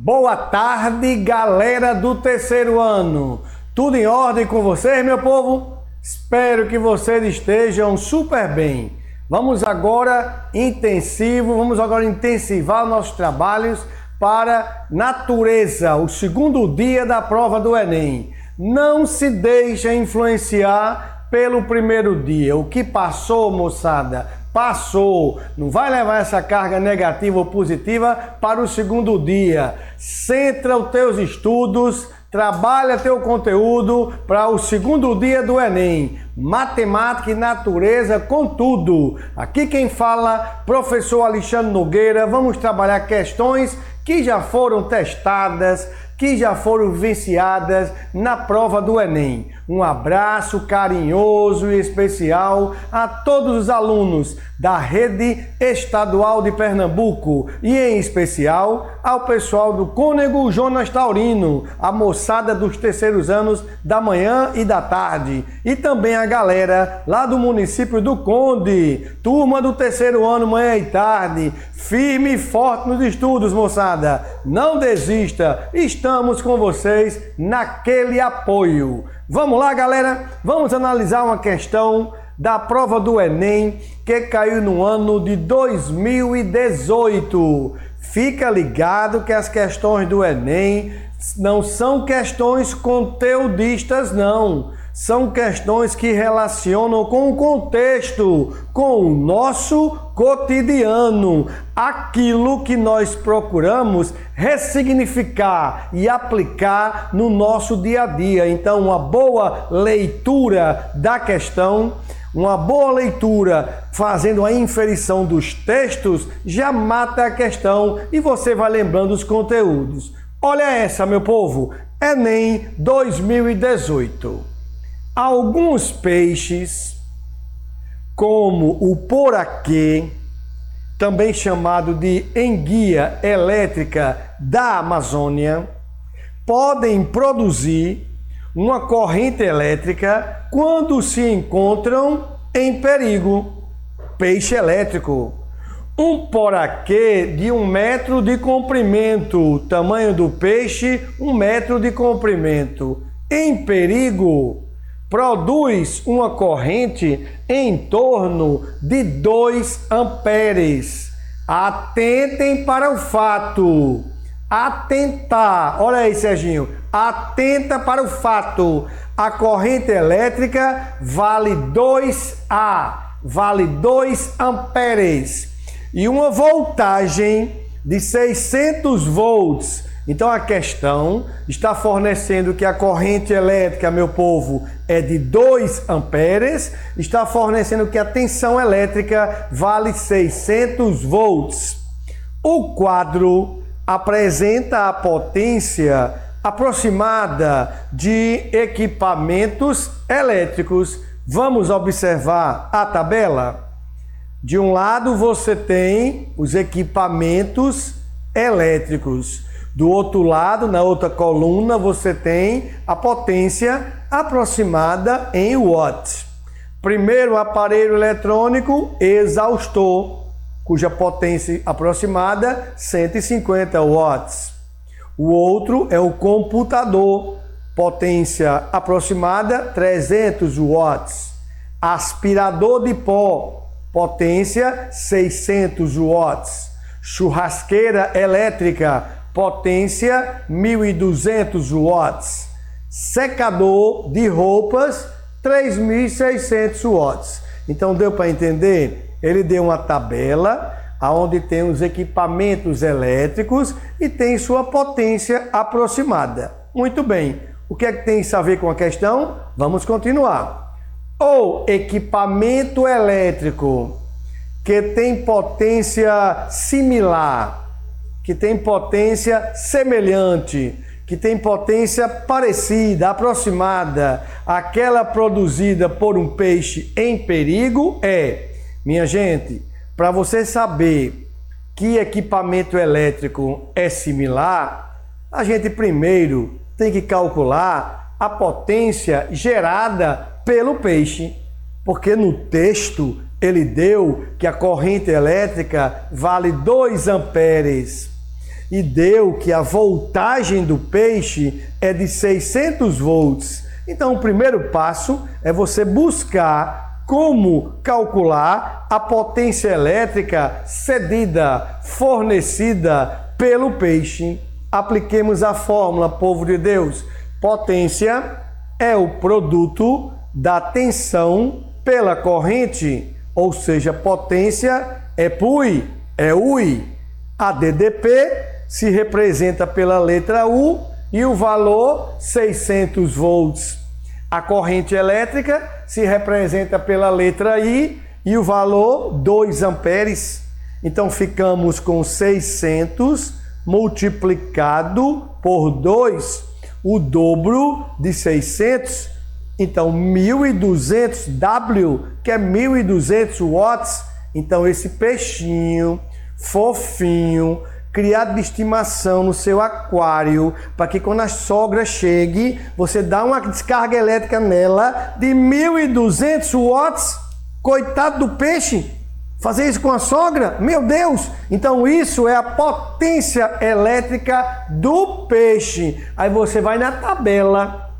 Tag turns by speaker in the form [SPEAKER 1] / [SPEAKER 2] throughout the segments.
[SPEAKER 1] Boa tarde, galera do terceiro ano. Tudo em ordem com vocês, meu povo? Espero que vocês estejam super bem. Vamos agora intensivar nossos trabalhos para natureza, o segundo dia da prova do Enem. Não se deixe influenciar pelo primeiro dia. O que passou, moçada? Passou, não vai levar essa carga negativa ou positiva para o segundo dia. Centra os teus estudos, trabalha teu conteúdo para o segundo dia do Enem. Matemática e natureza com tudo. Aqui quem fala, professor Alexandre Nogueira. Vamos trabalhar questões que já foram testadas, que já foram vivenciadas na prova do Enem. Um abraço carinhoso e especial a todos os alunos da Rede Estadual de Pernambuco e, em especial, ao pessoal do Cônego Jonas Taurino, a moçada dos terceiros anos da manhã e da tarde, e também a galera lá do município do Conde, turma do terceiro ano, manhã e tarde, firme e forte nos estudos, moçada. Não desista, estamos com vocês naquele apoio. Vamos lá, galera? Vamos analisar uma questão da prova do Enem que caiu no ano de 2018. Fica ligado que as questões do Enem não são questões conteudistas, não. São questões que relacionam com o contexto, com o nosso cotidiano, aquilo que nós procuramos ressignificar e aplicar no nosso dia a dia. Então, uma boa leitura da questão, uma boa leitura fazendo a inferição dos textos já mata a questão e você vai lembrando os conteúdos. Olha essa, meu povo, Enem 2018. Alguns peixes, como o poraquê, também chamado de enguia elétrica da Amazônia, podem produzir uma corrente elétrica quando se encontram em perigo. Peixe elétrico. Um poraquê de 1 metro de comprimento, tamanho do peixe, 1 metro de comprimento, em perigo, produz uma corrente em torno de 2 amperes. Atentem para o fato. Atentar. Olha aí, Serginho. Atenta para o fato. A corrente elétrica vale 2A, vale 2 amperes. E uma voltagem de 600 volts. Então a questão está fornecendo que a corrente elétrica, meu povo, é de 2 amperes, está fornecendo que a tensão elétrica vale 600 volts. O quadro apresenta a potência aproximada de equipamentos elétricos. Vamos observar a tabela? De um lado você tem os equipamentos elétricos. Do outro lado, na outra coluna, você tem a potência aproximada em watts. Primeiro, aparelho eletrônico exaustor, cuja potência aproximada 150 watts. O outro é o computador, potência aproximada 300 watts. Aspirador de pó, potência 600 watts. Churrasqueira elétrica, potência 1200 watts. Secador de roupas 3600 watts. Então deu para entender? Ele deu uma tabela onde tem os equipamentos elétricos e tem sua potência aproximada. Muito bem. O que é que tem isso a ver com a questão? Vamos continuar. O equipamento elétrico que tem potência similar, que tem potência semelhante, que tem potência parecida, aproximada àquela produzida por um peixe em perigo minha gente, para você saber que equipamento elétrico é similar, a gente primeiro tem que calcular a potência gerada pelo peixe, porque no texto ele deu que a corrente elétrica vale 2 amperes. e deu que a voltagem do peixe é de 600 volts. Então, o primeiro passo é você buscar como calcular a potência elétrica cedida, fornecida pelo peixe. Apliquemos a fórmula, povo de Deus. Potência é o produto da tensão pela corrente, ou seja, potência é PUI, é UI. A DDP se representa pela letra U e o valor 600 volts. A corrente elétrica se representa pela letra I e o valor 2 amperes. Então ficamos com 600 multiplicado por 2, o dobro de 600. Então 1.200 W, que é 1.200 watts. Então esse peixinho fofinho, criado de estimação no seu aquário, para que quando a sogra chegue, você dá uma descarga elétrica nela de 1.200 watts. Coitado do peixe, fazer isso com a sogra? Meu Deus! Então isso é a potência elétrica do peixe. Aí você vai na tabela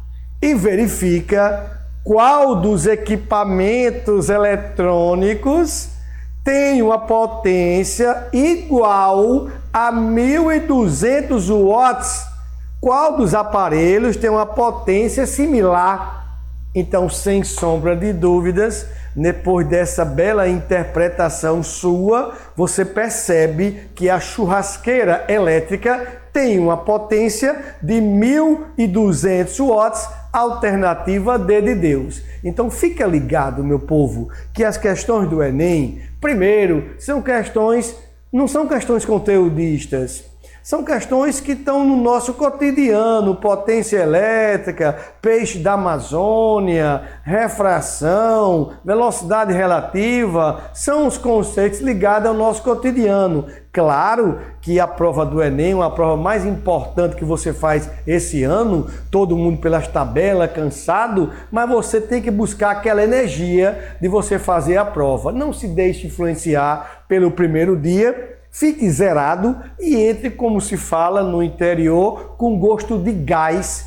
[SPEAKER 1] e verifica qual dos equipamentos eletrônicos tem uma potência igual a 1.200 watts. Qual dos aparelhos tem uma potência similar? Então, sem sombra de dúvidas, depois dessa bela interpretação sua, você percebe que a churrasqueira elétrica tem uma potência de 1.200 watts, alternativa D de Deus. Então fica ligado, meu povo, que as questões do Enem, primeiro, não são questões conteudistas, são questões que estão no nosso cotidiano: potência elétrica, peixe da Amazônia, refração, velocidade relativa, são os conceitos ligados ao nosso cotidiano. Claro que a prova do Enem, uma prova mais importante que você faz esse ano, todo mundo pelas tabelas, cansado, mas você tem que buscar aquela energia de você fazer a prova. Não se deixe influenciar pelo primeiro dia. Fique zerado e entre, como se fala no interior, com gosto de gás,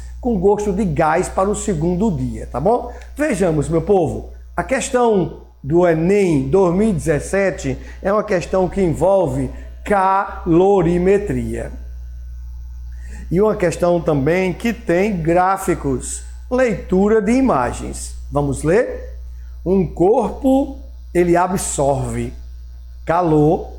[SPEAKER 1] para o segundo dia, tá bom? Vejamos, meu povo, a questão do Enem 2017 é uma questão que envolve calorimetria. E uma questão também que tem gráficos, leitura de imagens. Vamos ler? Um corpo, ele absorve calor.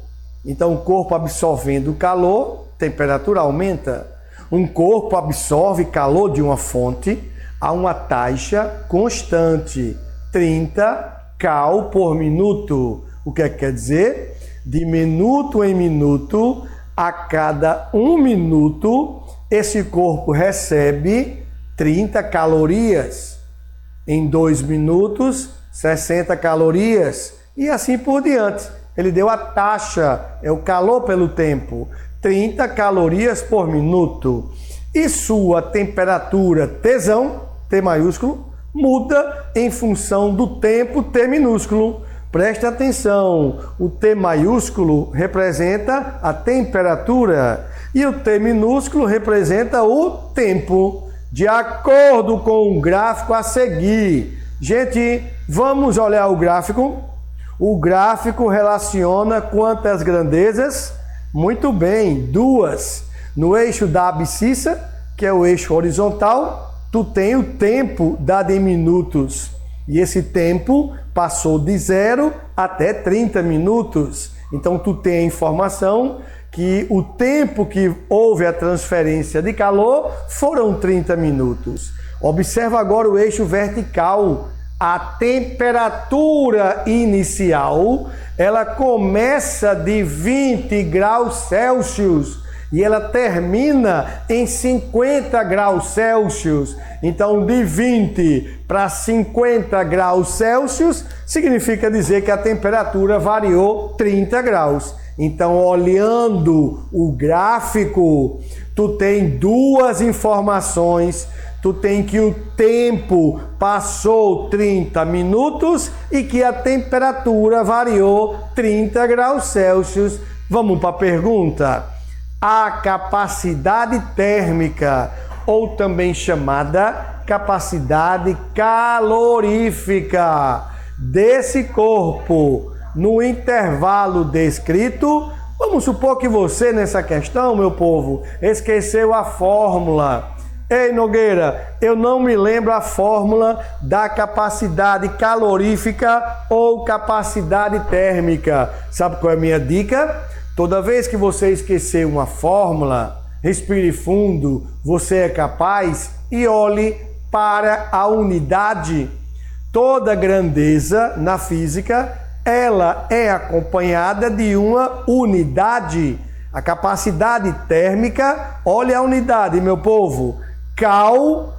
[SPEAKER 1] Então, o corpo absorvendo calor, temperatura aumenta. Um corpo absorve calor de uma fonte a uma taxa constante, 30 cal por minuto. O que quer dizer? De minuto em minuto, a cada 1 minuto, esse corpo recebe 30 calorias. Em 2 minutos, 60 calorias. E assim por diante. Ele deu a taxa, é o calor pelo tempo, 30 calorias por minuto. E sua temperatura, Tsão, T maiúsculo, muda em função do tempo, T minúsculo. Preste atenção, o T maiúsculo representa a temperatura e o T minúsculo representa o tempo. De acordo com o gráfico a seguir. Gente, vamos olhar o gráfico. O gráfico relaciona quantas grandezas? Muito bem, 2. No eixo da abscissa, que é o eixo horizontal, tu tem o tempo dado em minutos. E esse tempo passou de 0 até 30 minutos. Então tu tem a informação que o tempo que houve a transferência de calor foram 30 minutos. Observa agora o eixo vertical. A temperatura inicial, ela começa de 20 graus Celsius e ela termina em 50 graus Celsius. Então, de 20 para 50 graus Celsius, significa dizer que a temperatura variou 30 graus. Então, olhando o gráfico, tu tem duas informações. Tu tem que o tempo passou 30 minutos e que a temperatura variou 30 graus Celsius. Vamos para a pergunta. a capacidade térmica, ou também chamada capacidade calorífica desse corpo. No intervalo descrito, vamos supor que você, nessa questão, meu povo, esqueceu a fórmula. Ei, Nogueira, eu não me lembro a fórmula da capacidade calorífica ou capacidade térmica. Sabe qual é a minha dica? Toda vez que você esquecer uma fórmula, respire fundo, você é capaz e olhe para a unidade. Toda grandeza na física, ela é acompanhada de uma unidade. A capacidade térmica, olha a unidade, meu povo, Cal/graus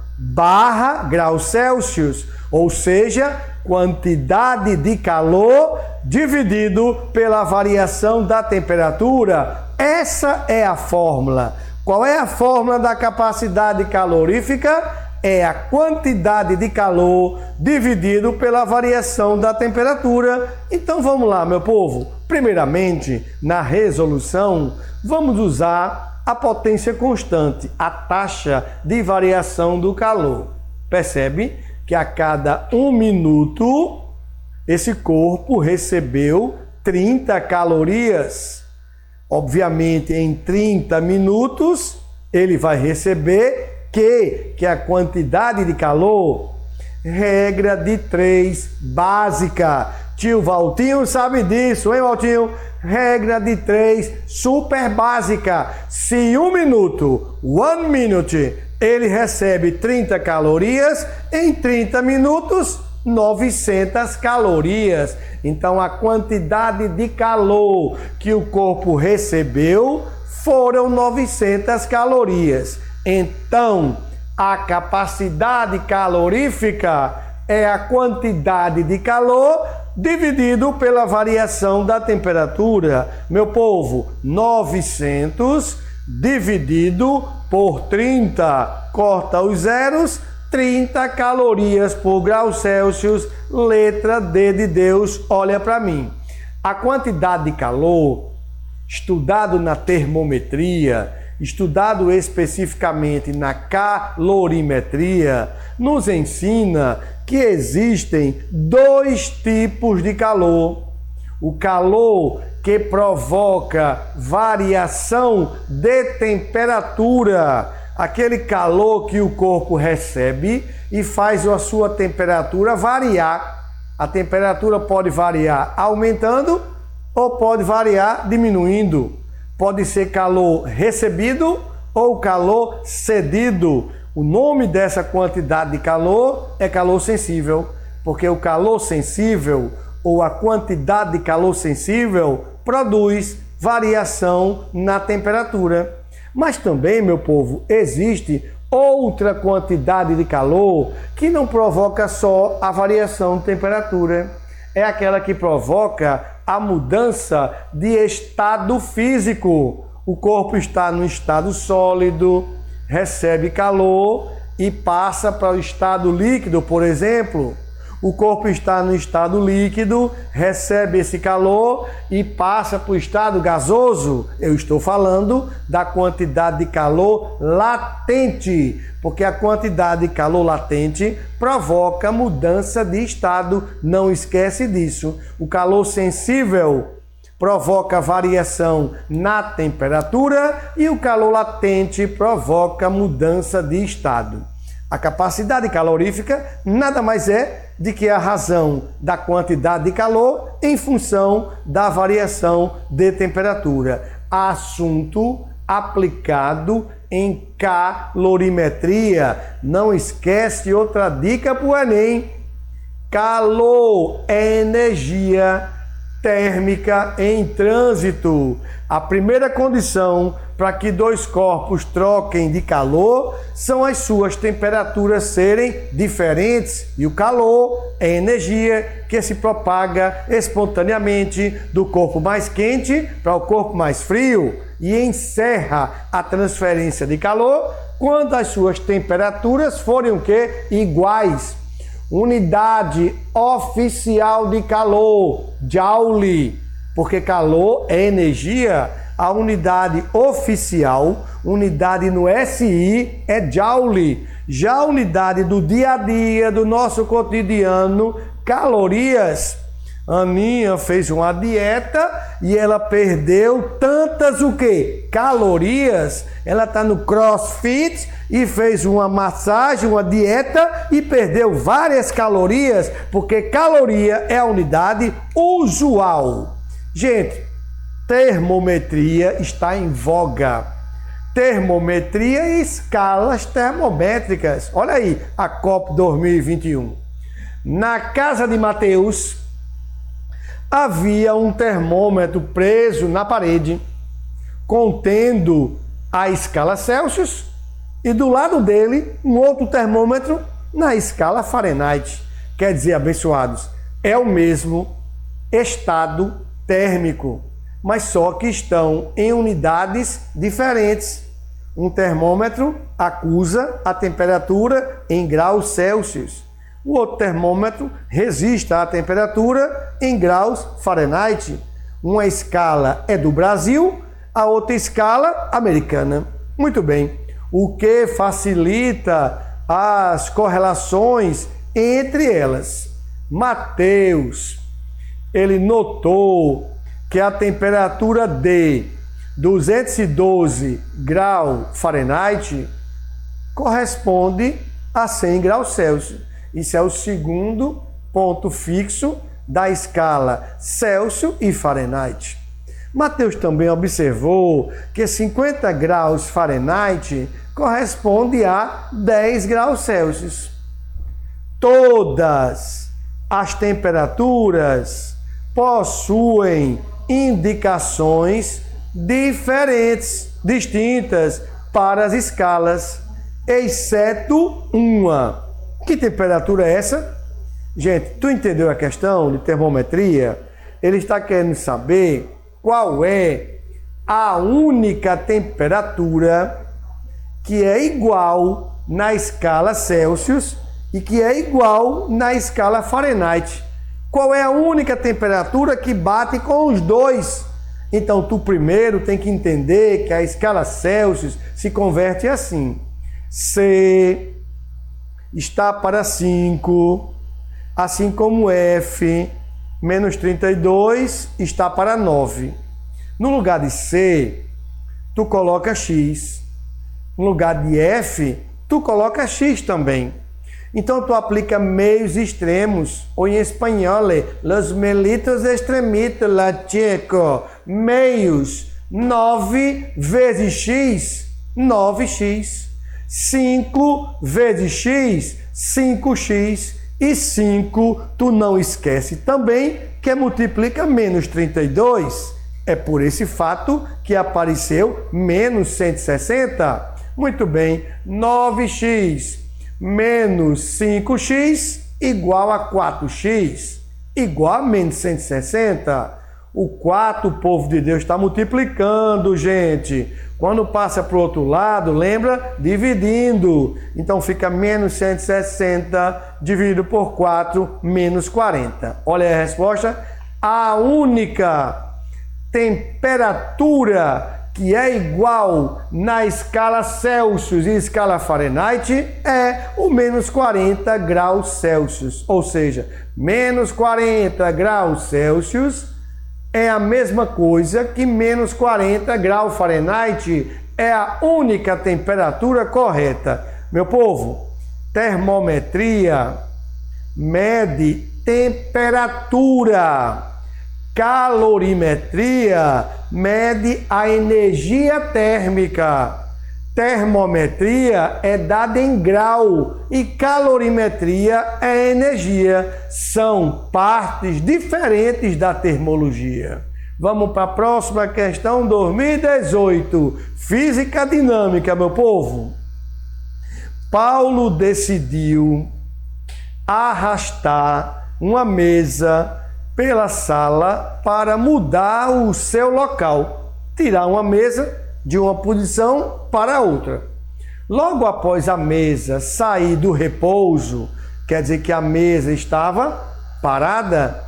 [SPEAKER 1] Celsius, ou seja, quantidade de calor dividido pela variação da temperatura. Essa é a fórmula. Qual é a fórmula da capacidade calorífica? É a quantidade de calor dividido pela variação da temperatura. Então vamos lá, meu povo. Primeiramente, na resolução, vamos usar a potência constante, a taxa de variação do calor. Percebe que a cada 1 minuto, esse corpo recebeu 30 calorias. Obviamente, em 30 minutos, ele vai receber que é a quantidade de calor, regra de 3 básica. Tio Valtinho sabe disso, hein, Valtinho? Regra de 3 super básica. Se 1 minuto, 1 minute, ele recebe 30 calorias, em 30 minutos, 900 calorias. Então, a quantidade de calor que o corpo recebeu foram 900 calorias. Então, a capacidade calorífica é a quantidade de calor dividido pela variação da temperatura. Meu povo, 900 dividido por 30, corta os zeros, 30 calorias por grau Celsius, letra D de Deus, olha para mim. A quantidade de calor, estudado na termometria, estudado especificamente na calorimetria, nos ensina que existem 2 tipos de calor. O calor que provoca variação de temperatura, aquele calor que o corpo recebe e faz a sua temperatura variar. A temperatura pode variar aumentando ou pode variar diminuindo. Pode ser calor recebido ou calor cedido. O nome dessa quantidade de calor é calor sensível, porque o calor sensível ou a quantidade de calor sensível produz variação na temperatura. Mas também, meu povo, existe outra quantidade de calor que não provoca só a variação de temperatura. É aquela que provoca a mudança de estado físico. O corpo está no estado sólido, recebe calor e passa para o estado líquido, por exemplo. O corpo está no estado líquido, recebe esse calor e passa para o estado gasoso. Eu estou falando da quantidade de calor latente, porque a quantidade de calor latente provoca mudança de estado. Não esquece disso. O calor sensível provoca variação na temperatura e o calor latente provoca mudança de estado. A capacidade calorífica nada mais é de que a razão da quantidade de calor em função da variação de temperatura. Assunto aplicado em calorimetria. Não esquece outra dica para o Enem. Calor é energia térmica em trânsito. A primeira condição para que 2 corpos troquem de calor são as suas temperaturas serem diferentes. E o calor é energia que se propaga espontaneamente do corpo mais quente para o corpo mais frio e encerra a transferência de calor quando as suas temperaturas forem o quê? Iguais. Unidade oficial de calor, Joule, porque calor é energia. A unidade oficial, unidade no SI, é Joule. Já a unidade do dia a dia, do nosso cotidiano, calorias. Aninha fez uma dieta e ela perdeu tantas o quê? Calorias. Ela está no CrossFit e fez uma massagem, uma dieta e perdeu várias calorias, porque caloria é a unidade usual. Gente, termometria está em voga. Termometria e escalas termométricas. Olha aí, a COP 2021. Na casa de Mateus, havia um termômetro preso na parede, contendo a escala Celsius, e do lado dele, um outro termômetro na escala Fahrenheit. Quer dizer, abençoados, é o mesmo estado térmico, mas só que estão em unidades diferentes. Um termômetro acusa a temperatura em graus Celsius. O outro termômetro resiste à temperatura em graus Fahrenheit. Uma escala é do Brasil, a outra escala americana. Muito bem. O que facilita as correlações entre elas? Mateus, ele notou que a temperatura de 212 graus Fahrenheit corresponde a 100 graus Celsius. Isso é o segundo ponto fixo da escala Celsius e Fahrenheit. Mateus também observou que 50 graus Fahrenheit corresponde a 10 graus Celsius. Todas as temperaturas possuem indicações diferentes, distintas para as escalas, exceto uma. Que temperatura é essa? Gente, tu entendeu a questão de termometria? Ele está querendo saber qual é a única temperatura que é igual na escala Celsius e que é igual na escala Fahrenheit. Qual é a única temperatura que bate com os dois? Então, tu primeiro tem que entender que a escala Celsius se converte assim. C está para 5, assim como F, menos 32, está para 9. No lugar de C, tu coloca X. No lugar de F, tu coloca X também. Então, tu aplica meios extremos, ou em espanhol, los melitos extremitos, lacheco, meios, 9 vezes X, 9x. 5 vezes X, 5x. E 5, tu não esquece também que multiplica menos 32. É por esse fato que apareceu menos 160. Muito bem, 9x menos 5x igual a 4x, igual a menos 160. O 4, o povo de Deus está multiplicando, gente. Quando passa para o outro lado, lembra? Dividindo. Então fica menos 160 dividido por 4, menos 40. Olha a resposta. A única temperatura que é igual na escala Celsius e escala Fahrenheit é o menos 40 graus Celsius. Ou seja, menos 40 graus Celsius é a mesma coisa que menos 40 graus Fahrenheit. É a única temperatura correta. Meu povo, termometria mede temperatura. Calorimetria mede a energia térmica. Termometria é dada em grau e calorimetria é energia. São partes diferentes da termologia. Vamos para a próxima questão, 2018. Física dinâmica, meu povo. Paulo decidiu arrastar uma mesa pela sala para mudar o seu local, tirar uma mesa de uma posição para outra. Logo após a mesa sair do repouso, quer dizer que a mesa estava parada,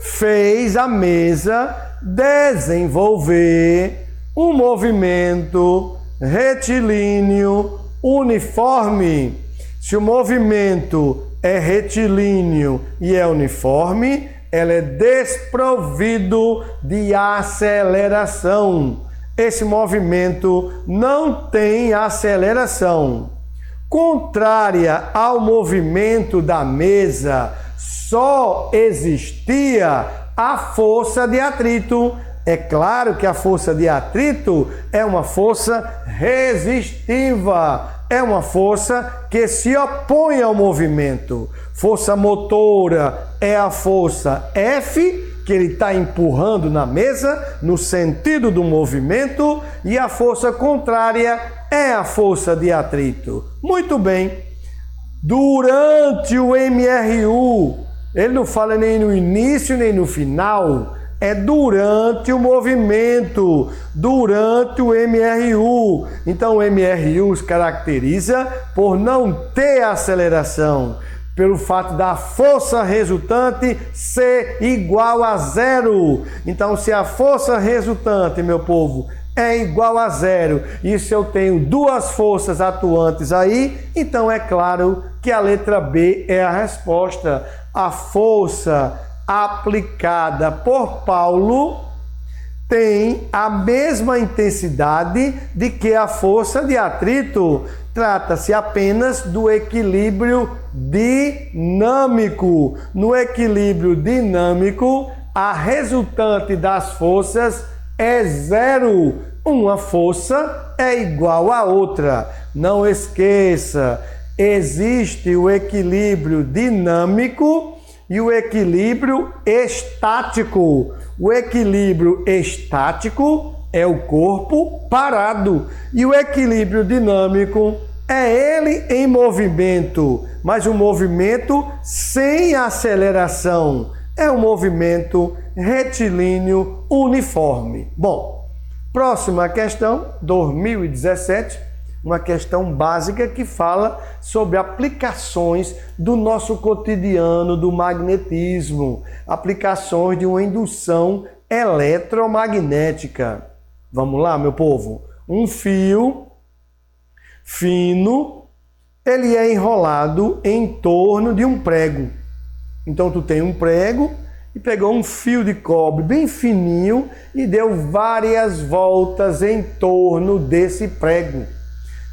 [SPEAKER 1] fez a mesa desenvolver um movimento retilíneo uniforme. Se o movimento é retilíneo e é uniforme, ela é desprovido de aceleração. Esse movimento não tem aceleração. Contrária ao movimento da mesa, só existia a força de atrito. É claro que a força de atrito é uma força resistiva, é uma força que se opõe ao movimento. Força motora é a força F, que ele está empurrando na mesa no sentido do movimento, e a força contrária é a força de atrito. Muito bem. Durante o MRU, ele não fala nem no início nem no final, é durante o movimento, durante o MRU. Então o MRU se caracteriza por não ter aceleração, pelo fato da força resultante ser igual a zero. Então, se a força resultante, meu povo, é igual a zero, e se eu tenho duas forças atuantes aí, então é claro que a letra B é a resposta. A força aplicada por Paulo tem a mesma intensidade de que a força de atrito. Trata-se apenas do equilíbrio dinâmico. No equilíbrio dinâmico, a resultante das forças é zero. Uma força é igual à outra. Não esqueça, existe o equilíbrio dinâmico e o equilíbrio estático. O equilíbrio estático é o corpo parado e o equilíbrio dinâmico é ele em movimento, mas um movimento sem aceleração. É um movimento retilíneo uniforme. Bom, próxima questão, 2017, uma questão básica que fala sobre aplicações do nosso cotidiano do magnetismo, aplicações de uma indução eletromagnética. Vamos lá, meu povo? Um fio fino, ele é enrolado em torno de um prego. Então, tu tem um prego e pegou um fio de cobre bem fininho e deu várias voltas em torno desse prego.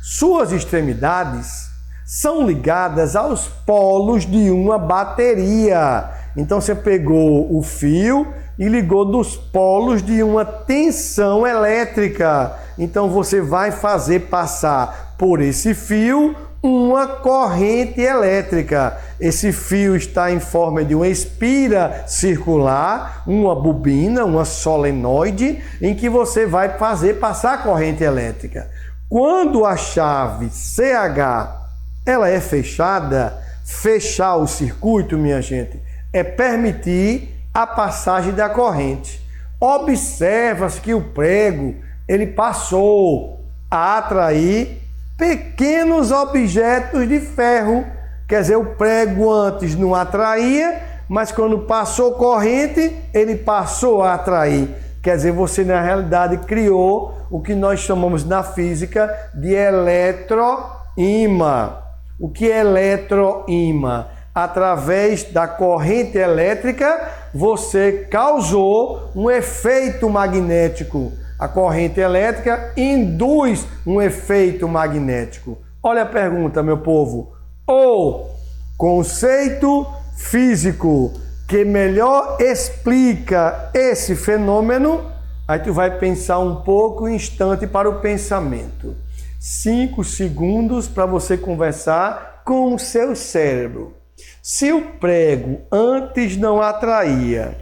[SPEAKER 1] Suas extremidades são ligadas aos polos de uma bateria. Então, você pegou o fio e ligou dos polos de uma tensão elétrica. Então, você vai fazer passar por esse fio uma corrente elétrica. Esse fio está em forma de uma espira circular, uma bobina, uma solenoide, em que você vai fazer passar a corrente elétrica. Quando a chave CH ela é fechada, fechar o circuito, minha gente, é permitir a passagem da corrente. Observa-se que o prego ele passou a atrair pequenos objetos de ferro. Quer dizer, o prego antes não atraía, mas quando passou corrente, ele passou a atrair. Quer dizer, você na realidade criou o que nós chamamos na física de eletroímã. O que é eletroímã? Através da corrente elétrica, você causou um efeito magnético. A corrente elétrica induz um efeito magnético. Olha a pergunta, meu povo. O conceito físico que melhor explica esse fenômeno, aí tu vai pensar um pouco, um instante para o pensamento. 5 segundos para você conversar com o seu cérebro. Se o prego antes não atraía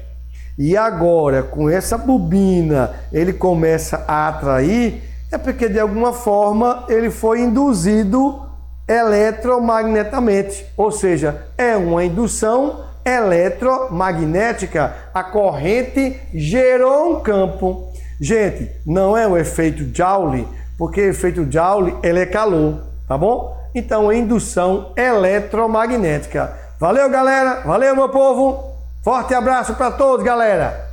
[SPEAKER 1] e agora com essa bobina ele começa a atrair, é porque de alguma forma ele foi induzido eletromagneticamente, ou seja, é uma indução eletromagnética. A corrente gerou um campo. Gente, não é o efeito Joule, porque o efeito Joule ele é calor, tá bom? Então, é indução eletromagnética. Valeu, galera. Valeu, meu povo. Forte abraço para todos, galera.